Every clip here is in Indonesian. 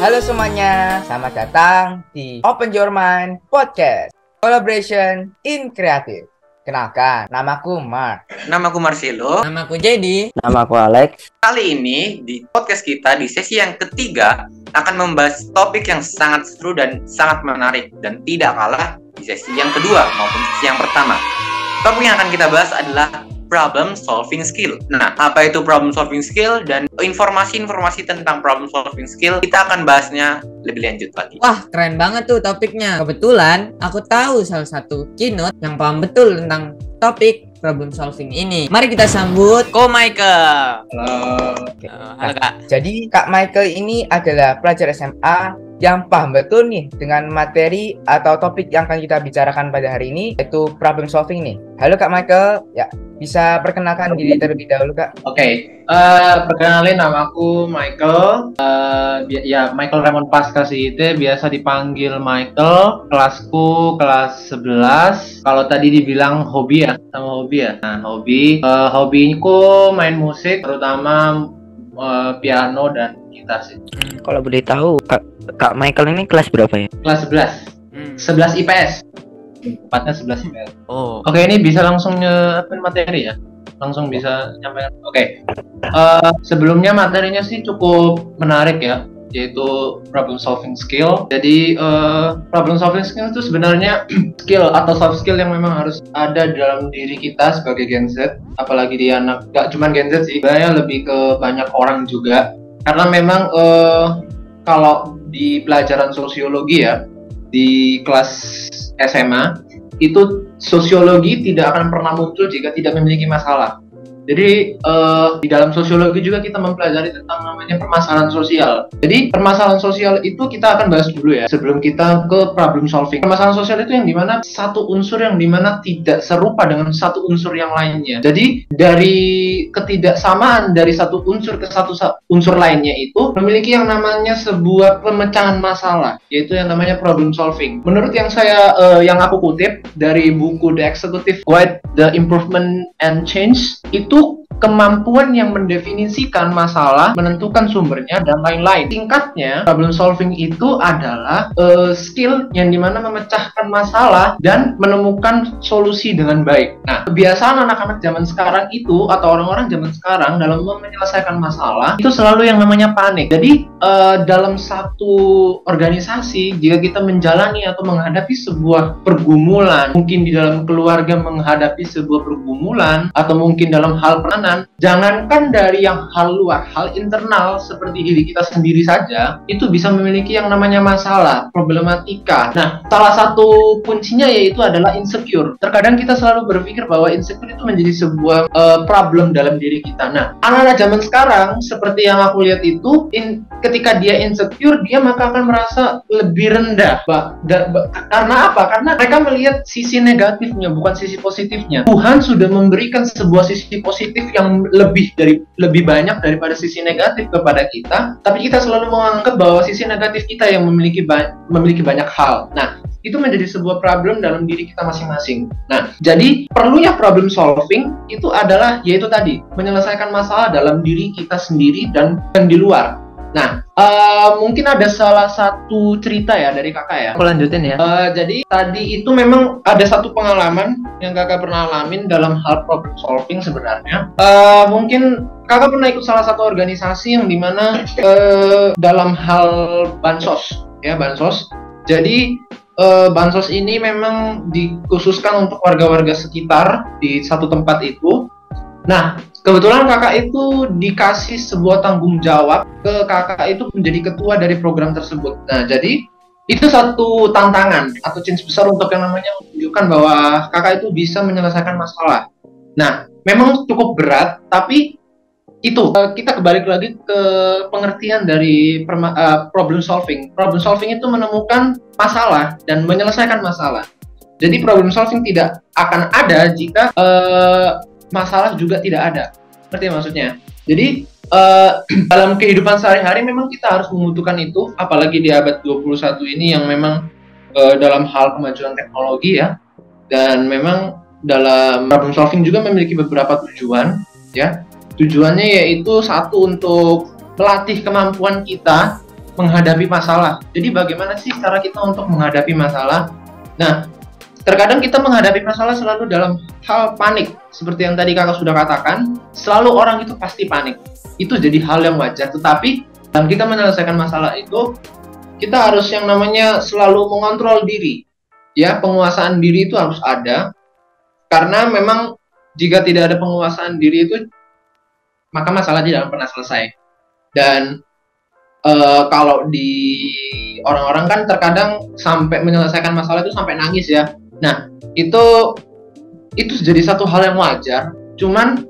Halo semuanya, selamat datang di Open Your Mind Podcast Collaboration in Creative. Kenalkan, namaku Mark. Namaku Marcelo. Namaku Jadi. Namaku Alex. Kali ini di podcast kita di sesi yang ketiga akan membahas topik yang sangat seru dan sangat menarik dan tidak kalah di sesi yang kedua maupun sesi yang pertama. Topik yang akan kita bahas adalah problem solving skill. Nah, apa itu problem solving skill dan informasi-informasi tentang problem solving skill kita akan bahasnya lebih lanjut lagi. Wah, keren banget tuh topiknya. Kebetulan aku tahu salah satu keynote yang paham betul tentang topik problem solving ini. Mari kita sambut Ko Michael. Halo. Halo Kak. Jadi Kak Michael ini adalah pelajar SMA yang paham betul nih dengan materi atau topik yang akan kita bicarakan pada hari ini, yaitu problem solving nih. Halo Kak Michael, ya bisa perkenalkan diri terlebih dahulu Kak. Oke. Perkenalin namaku Michael. Michael Raymond Paskasihite, biasa dipanggil Michael. Kelasku kelas 11. Kalau tadi dibilang hobi ya, sama hobi ya. Nah, hobiku main musik, terutama piano dan gitar sih. Kalau boleh tahu, Kak Michael ini kelas berapa ya? Kelas 11. 11 IPS. Tepatnya 11 IPS. Oh. Oke, ini bisa langsung nyiapin materi ya? Langsung bisa nyampaikan. Oke. Sebelumnya materinya sih cukup menarik ya, yaitu problem solving skill. Jadi problem solving skill itu sebenarnya skill atau soft skill yang memang harus ada dalam diri kita sebagai Gen Z, apalagi di anak, gak cuma Gen Z sih, sebenarnya lebih ke banyak orang juga. Karena memang kalau di pelajaran sosiologi ya, di kelas SMA itu sosiologi tidak akan pernah muncul jika tidak memiliki masalah. Jadi di dalam sosiologi juga kita mempelajari tentang namanya permasalahan sosial. Jadi permasalahan sosial itu kita akan bahas dulu ya sebelum kita ke problem solving. Permasalahan sosial itu yang dimana satu unsur yang dimana tidak serupa dengan satu unsur yang lainnya. Jadi dari ketidaksamaan dari satu unsur ke satu unsur lainnya itu memiliki yang namanya sebuah pemecahan masalah, yaitu yang namanya problem solving. Menurut yang yang aku kutip dari buku The Executive Guide The Improvement and Change, itu kemampuan yang mendefinisikan masalah, menentukan sumbernya, dan lain-lain. Singkatnya, problem solving itu adalah skill yang dimana memecahkan masalah dan menemukan solusi dengan baik. Nah, kebiasaan anak-anak zaman sekarang itu, atau orang-orang zaman sekarang dalam menyelesaikan masalah, itu selalu yang namanya panik. Jadi, dalam satu organisasi, jika kita menjalani atau menghadapi sebuah pergumulan, mungkin di dalam keluarga menghadapi sebuah pergumulan, atau mungkin dalam hal peranan, jangankan dari yang hal luar, hal internal seperti diri kita sendiri saja, itu bisa memiliki yang namanya masalah, problematika. Nah, salah satu kuncinya yaitu adalah insecure. Terkadang kita selalu berpikir bahwa insecure itu menjadi sebuah problem dalam diri kita. Nah, anak-anak zaman sekarang, seperti yang aku lihat itu, ketika dia insecure, dia maka akan merasa lebih rendah. Karena apa? Karena mereka melihat sisi negatifnya, bukan sisi positifnya. Tuhan sudah memberikan sebuah sisi positif yang lebih banyak daripada sisi negatif kepada kita, tapi kita selalu menganggap bahwa sisi negatif kita yang memiliki banyak hal. Nah, itu menjadi sebuah problem dalam diri kita masing-masing. Nah, jadi perlunya problem solving itu adalah yaitu tadi menyelesaikan masalah dalam diri kita sendiri dan di luar. Nah, mungkin ada salah satu cerita ya dari kakak ya. Aku lanjutin ya. Jadi tadi itu memang ada satu pengalaman yang kakak pernah alamin dalam hal problem solving sebenarnya. Mungkin kakak pernah ikut salah satu organisasi yang dimana dalam hal bansos ya, bansos. Jadi bansos ini memang dikhususkan untuk warga-warga sekitar di satu tempat itu. Nah, kebetulan kakak itu dikasih sebuah tanggung jawab ke kakak itu menjadi ketua dari program tersebut. Nah, jadi itu satu tantangan atau challenge besar untuk yang namanya menunjukkan bahwa kakak itu bisa menyelesaikan masalah. Nah, memang cukup berat, tapi itu kita kembali lagi ke pengertian dari problem solving. Problem solving itu menemukan masalah dan menyelesaikan masalah. Jadi problem solving tidak akan ada jika masalah juga tidak ada. Seperti maksudnya. Jadi dalam kehidupan sehari-hari memang kita harus membutuhkan itu, apalagi di abad 21 ini yang memang dalam hal kemajuan teknologi ya. Dan memang dalam problem solving juga memiliki beberapa tujuan ya. Tujuannya yaitu satu, untuk melatih kemampuan kita menghadapi masalah. Jadi bagaimana sih cara kita untuk menghadapi masalah? Nah, terkadang kita menghadapi masalah selalu dalam hal panik. Seperti yang tadi kakak sudah katakan, selalu orang itu pasti panik. Itu jadi hal yang wajar. Tetapi dalam kita menyelesaikan masalah itu, kita harus yang namanya selalu mengontrol diri. Ya, penguasaan diri itu harus ada. Karena memang jika tidak ada penguasaan diri itu, maka masalah tidak akan pernah selesai. Dan kalau di orang-orang kan terkadang sampai menyelesaikan masalah itu sampai nangis ya. Nah, itu jadi satu hal yang wajar. Cuman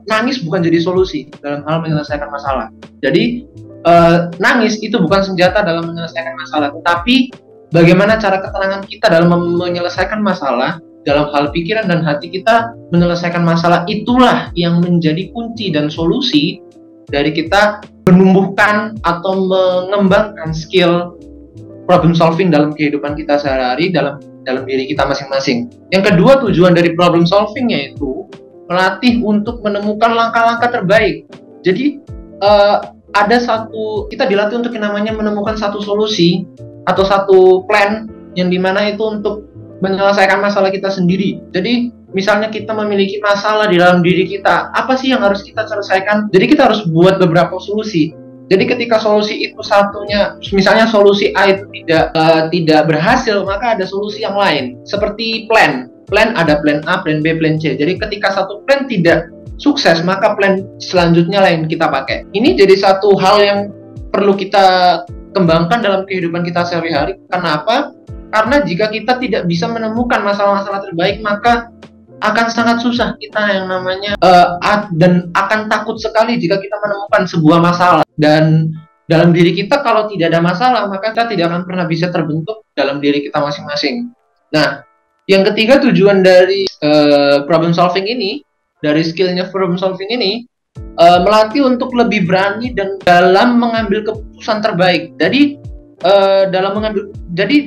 nangis bukan jadi solusi dalam hal menyelesaikan masalah. Jadi nangis itu bukan senjata dalam menyelesaikan masalah, tetapi bagaimana cara ketenangan kita dalam menyelesaikan masalah, dalam hal pikiran dan hati kita menyelesaikan masalah, itulah yang menjadi kunci dan solusi dari kita menumbuhkan atau mengembangkan skill problem solving dalam kehidupan kita sehari-hari, dalam diri kita masing-masing. Yang kedua, tujuan dari problem solving yaitu melatih untuk menemukan langkah-langkah terbaik. Jadi kita dilatih untuk yang namanya menemukan satu solusi atau satu plan yang dimana itu untuk menyelesaikan masalah kita sendiri. Jadi misalnya kita memiliki masalah di dalam diri kita, apa sih yang harus kita selesaikan? Jadi kita harus buat beberapa solusi. Jadi ketika solusi itu satunya, misalnya solusi A itu tidak berhasil, maka ada solusi yang lain. Seperti plan ada plan A, plan B, plan C. Jadi ketika satu plan tidak sukses, maka plan selanjutnya lain kita pakai. Ini jadi satu hal yang perlu kita kembangkan dalam kehidupan kita sehari-hari. Kenapa? Karena jika kita tidak bisa menemukan masalah-masalah terbaik, maka akan sangat susah kita yang namanya dan akan takut sekali jika kita menemukan sebuah masalah. Dan dalam diri kita kalau tidak ada masalah, maka kita tidak akan pernah bisa terbentuk dalam diri kita masing-masing. Nah, yang ketiga, tujuan dari problem solving ini, dari skillnya problem solving ini, melatih untuk lebih berani dan dalam mengambil keputusan terbaik. Jadi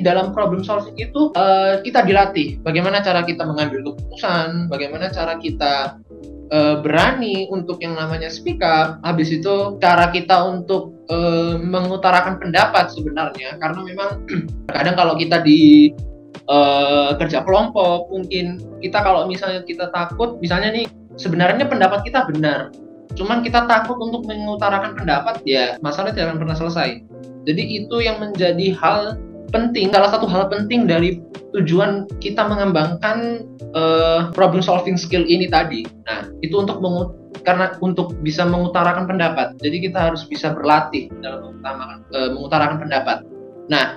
dalam problem solving itu kita dilatih bagaimana cara kita mengambil keputusan, bagaimana cara kita berani untuk yang namanya speak up, habis itu cara kita untuk mengutarakan pendapat sebenarnya, karena memang kadang kalau kita di kerja kelompok, mungkin kita kalau misalnya kita takut, misalnya nih sebenarnya pendapat kita benar, cuman kita takut untuk mengutarakan pendapat, ya masalah tidak akan pernah selesai. Jadi itu yang menjadi hal penting, salah satu hal penting dari tujuan kita mengembangkan problem solving skill ini tadi. Nah, itu untuk bisa mengutarakan pendapat. Jadi kita harus bisa berlatih dalam mengutarakan pendapat. Nah,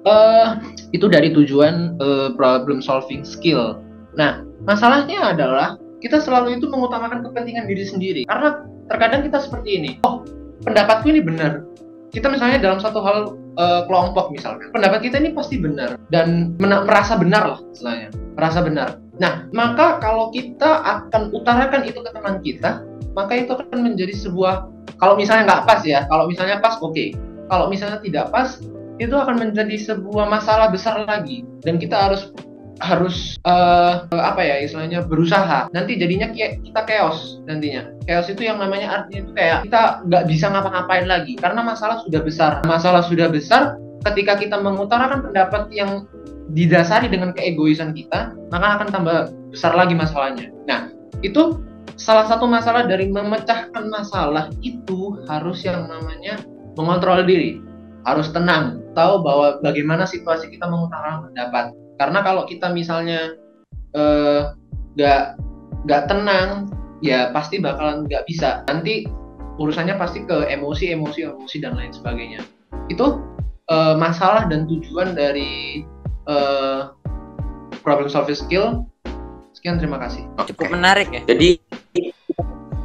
itu dari tujuan problem solving skill. Nah, masalahnya adalah kita selalu itu mengutamakan kepentingan diri sendiri. Karena terkadang kita seperti ini. Oh, pendapatku ini benar. Kita misalnya dalam satu hal kelompok misalkan, pendapat kita ini pasti benar dan merasa benar lah istilahnya, merasa benar. Nah, maka kalau kita akan utarakan itu ke teman kita, maka itu akan menjadi sebuah, kalau misalnya nggak pas ya, kalau misalnya pas oke. Kalau misalnya tidak pas, itu akan menjadi sebuah masalah besar lagi dan kita harus istilahnya berusaha. Nanti jadinya kita chaos nantinya. Chaos itu yang namanya artinya itu kayak kita nggak bisa ngapa-ngapain lagi karena masalah sudah besar. Masalah sudah besar, ketika kita mengutarakan pendapat yang didasari dengan keegoisan kita, maka akan tambah besar lagi masalahnya. Nah, itu salah satu masalah dari memecahkan masalah itu harus yang namanya mengontrol diri. Harus tenang, tahu bahwa bagaimana situasi kita mengutarakan pendapat. Karena kalau kita misalnya nggak tenang, ya pasti bakalan nggak bisa. Nanti urusannya pasti ke emosi dan lain sebagainya. Itu masalah dan tujuan dari problem solving skill. Sekian, terima kasih. Cukup menarik ya. Jadi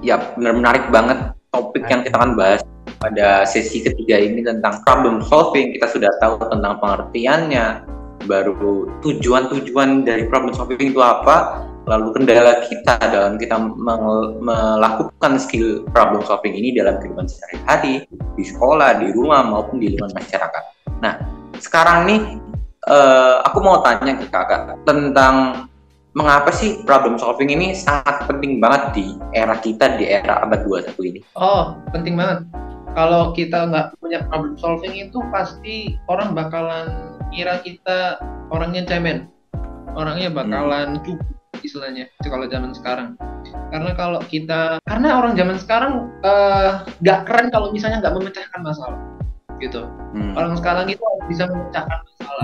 ya benar menarik banget topik yang kita akan bahas pada sesi ketiga ini tentang problem solving. Kita sudah tahu tentang pengertiannya, baru tujuan-tujuan dari problem solving itu apa, lalu kendala kita dalam kita melakukan skill problem solving ini dalam kehidupan sehari-hari, di sekolah, di rumah, maupun di lingkungan masyarakat. Nah, sekarang nih aku mau tanya ke kakak tentang mengapa sih problem solving ini sangat penting banget di era kita, di era abad 21 ini? Oh, penting banget. kalau kita nggak punya problem solving itu pasti orang bakalan kira kita orangnya cemen, orangnya bakalan cupu istilahnya itu kalau zaman sekarang. Karena orang zaman sekarang nggak keren kalau misalnya nggak memecahkan masalah gitu. Orang sekarang itu harus bisa memecahkan masalah.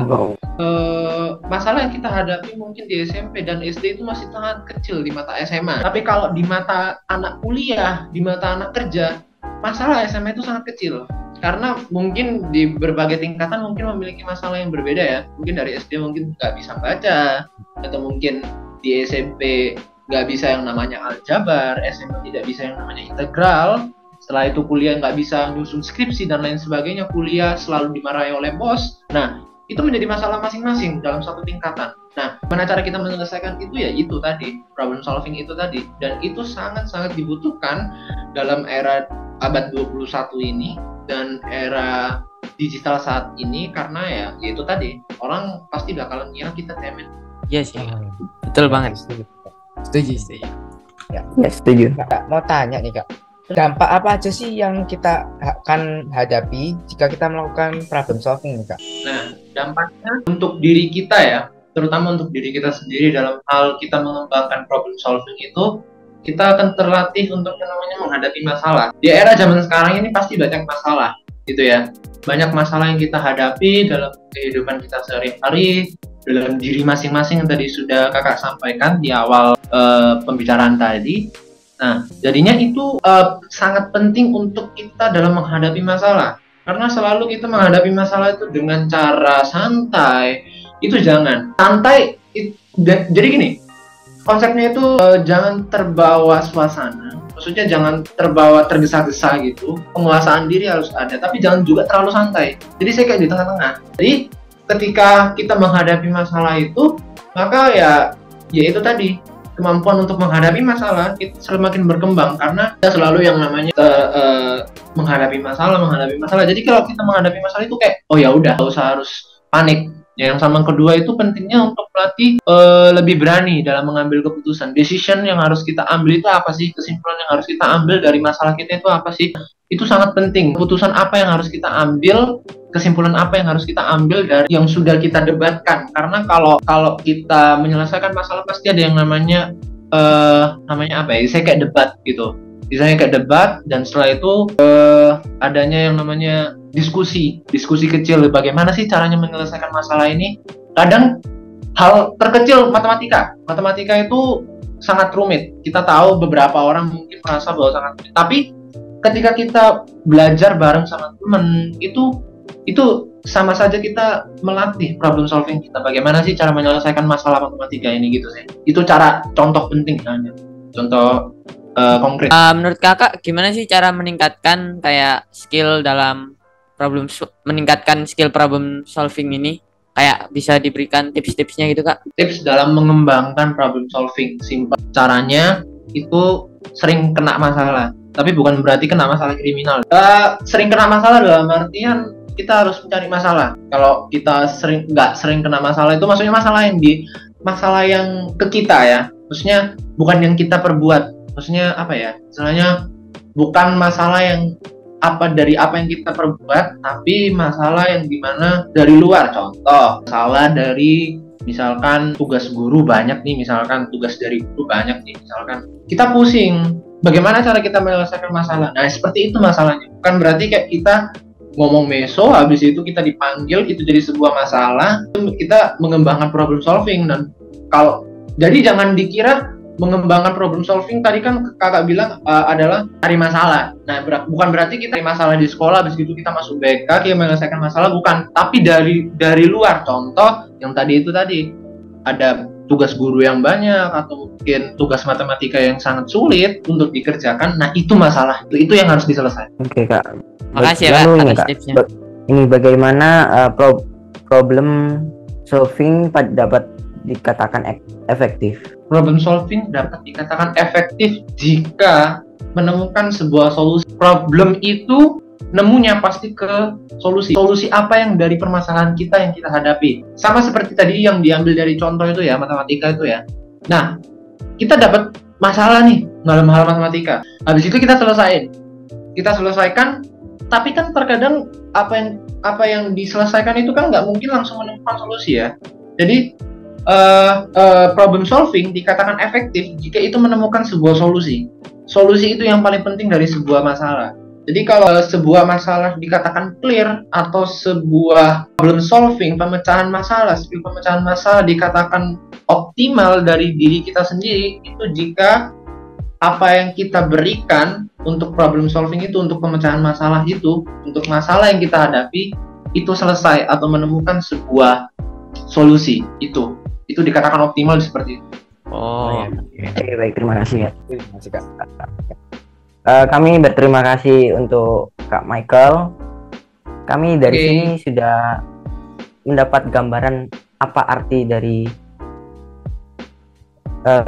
Masalah yang kita hadapi mungkin di SMP dan SD itu masih sangat kecil di mata SMA. Tapi kalau di mata anak kuliah, di mata anak kerja, masalah SMA itu sangat kecil. Karena mungkin di berbagai tingkatan mungkin memiliki masalah yang berbeda ya. Mungkin dari SD mungkin nggak bisa baca, atau mungkin di SMP nggak bisa yang namanya aljabar, SMA tidak bisa yang namanya integral. Setelah itu kuliah nggak bisa nyusun skripsi dan lain sebagainya, kuliah selalu dimarahi oleh bos. Nah, itu menjadi masalah masing-masing dalam satu tingkatan. Nah, bagaimana cara kita menyelesaikan itu ya itu tadi, problem solving itu tadi. Dan itu sangat-sangat dibutuhkan dalam era abad 21 ini dan era digital saat ini, karena ya itu tadi, orang pasti bakalan ngira kita cemen. Iya sih, betul banget. Setuju. Ya, setuju. Kak, mau tanya nih Kak, dampak apa aja sih yang kita akan hadapi jika kita melakukan problem solving nih Kak? Nah, dampaknya untuk diri kita ya, terutama untuk diri kita sendiri dalam hal kita mengembangkan problem solving itu, kita akan terlatih untuk yang namanya menghadapi masalah. Di era zaman sekarang ini pasti banyak masalah, gitu ya. Banyak masalah yang kita hadapi dalam kehidupan kita sehari-hari, dalam diri masing-masing yang tadi sudah kakak sampaikan di awal pembicaraan tadi. Nah, jadinya itu sangat penting untuk kita dalam menghadapi masalah. Karena selalu kita menghadapi masalah itu dengan cara santai. Itu jangan. Santai, jadi gini, konsepnya itu jangan terbawa suasana. Maksudnya jangan terbawa tergesa-gesa gitu. Penguasaan diri harus ada, tapi jangan juga terlalu santai. Jadi saya kayak di tengah-tengah. Jadi ketika kita menghadapi masalah itu, maka ya itu tadi, kemampuan untuk menghadapi masalah itu semakin berkembang, karena kita selalu yang namanya menghadapi masalah. Jadi kalau kita menghadapi masalah itu kayak oh ya udah, nggak usah harus panik. Ya, yang sama kedua itu pentingnya untuk pelatih lebih berani dalam mengambil keputusan. Decision yang harus kita ambil itu apa sih? Kesimpulan yang harus kita ambil dari masalah kita itu apa sih? Itu sangat penting. Keputusan apa yang harus kita ambil, kesimpulan apa yang harus kita ambil dari yang sudah kita debatkan. Karena kalau kita menyelesaikan masalah pasti ada yang namanya apa ya? Saya kayak debat gitu. Misalnya kayak debat, dan setelah itu adanya yang namanya diskusi kecil. Bagaimana sih caranya menyelesaikan masalah ini? Kadang hal terkecil matematika itu sangat rumit. Kita tahu beberapa orang mungkin merasa bahwa sangat rumit, tapi ketika kita belajar bareng sama teman itu sama saja kita melatih problem solving kita. Bagaimana sih cara menyelesaikan masalah matematika ini gitu sih. Itu cara contoh penting hanya. Contoh konkret. Menurut kakak gimana sih cara meningkatkan kayak skill dalam meningkatkan skill problem solving ini? Kayak bisa diberikan tips-tipsnya gitu kak? Tips dalam mengembangkan problem solving simpel. Caranya itu sering kena masalah, tapi bukan berarti kena masalah kriminal. Sering kena masalah dalam artian kita harus mencari masalah. Kalau kita nggak sering kena masalah itu maksudnya masalah yang ke kita ya. Maksudnya bukan yang kita perbuat. Maksudnya apa ya? Misalnya bukan masalah yang dari apa yang kita perbuat, tapi masalah yang dimana dari luar. Contoh, masalah dari misalkan tugas guru banyak nih, misalkan tugas dari guru banyak nih, misalkan kita pusing. Bagaimana cara kita menyelesaikan masalah? Nah, seperti itu masalahnya. Bukan berarti kayak kita ngomong meso, habis itu kita dipanggil, itu jadi sebuah masalah. Kita mengembangkan problem solving. Dan jadi jangan dikira mengembangkan problem solving tadi kan kakak bilang adalah cari masalah. Nah, bukan berarti kita cari masalah di sekolah, habis itu kita masuk BK, kita menyelesaikan masalah, bukan. Tapi dari luar, contoh yang tadi ada tugas guru yang banyak, atau mungkin tugas matematika yang sangat sulit untuk dikerjakan. Nah, itu masalah, itu yang harus diselesaikan. Oke kak. Makasih ya kak atas tipsnya. Ini bagaimana problem solving dapat dikatakan efektif? Problem solving dapat dikatakan efektif jika menemukan sebuah solusi. Problem itu nemunya pasti ke solusi. Solusi apa yang dari permasalahan kita yang kita hadapi. Sama seperti tadi yang diambil dari contoh itu ya, matematika itu ya. Nah, kita dapat masalah nih dalam hal matematika. Habis itu kita selesaikan. tapi kan terkadang apa yang diselesaikan itu kan nggak mungkin langsung menemukan solusi ya. Jadi problem solving dikatakan efektif jika itu menemukan sebuah solusi. Solusi itu yang paling penting dari sebuah masalah. Jadi kalau sebuah masalah dikatakan clear atau sebuah problem solving, pemecahan masalah, skill pemecahan masalah dikatakan optimal dari diri kita sendiri, itu jika apa yang kita berikan untuk problem solving itu, untuk pemecahan masalah itu, untuk masalah yang kita hadapi, itu selesai atau menemukan sebuah solusi. Itu dikatakan optimal seperti itu. Oh, oke, baik, terima kasih ya. Terima kasih, Kak. Kami berterima kasih untuk Kak Michael. Kami dari sini sudah mendapat gambaran apa arti dari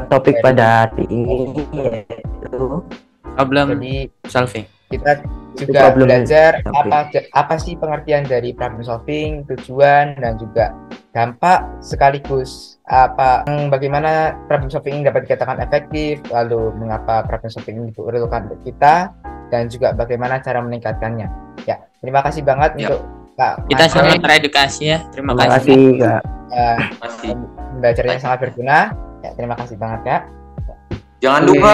topik pada hari ini, yaitu Problem Jadi solving. kita juga problem belajar solving. apa sih pengertian dari problem solving, tujuan dan juga dampak, sekaligus bagaimana problem solving ini dapat dikatakan efektif, lalu mengapa problem solving ini diperlukan untuk kita, dan juga bagaimana cara meningkatkannya. Ya, terima kasih banget untuk Kak Kita Michael. sangat teredukasi ya. Terima Terima kasih. kasih Kak. Masih. Pembelajarannya sangat berguna. Ya, terima kasih banget, Kak. Jangan lupa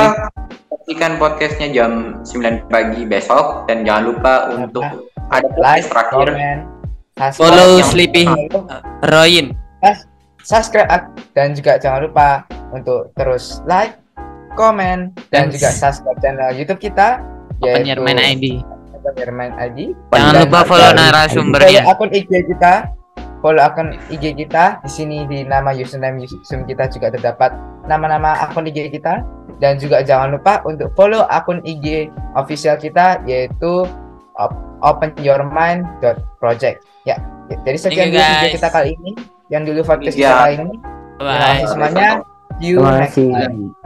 saksikan podcastnya jam 9 pagi besok, dan jangan lupa untuk ada Like, podcast terakhir. comment, Follow yang- Sleepy Royin. subscribe, dan juga jangan lupa untuk terus like, komen, dan Dan juga subscribe channel YouTube kita, Open Your Mind ID. Open Your Mind ID. Jangan Dan lupa follow follow narasumbernya. akun IG kita. Follow akun IG kita. Di sini di nama username kita juga terdapat nama-nama akun IG kita, dan juga jangan lupa untuk follow akun IG official kita, yaitu openyourmind.project. Ya, jadi sekian Thank you, dulu video guys. kita kali ini. Yang dulu podcast Iya. kita kali ini. Terima Bye. kasih semuanya. See you Terima next kasih. time.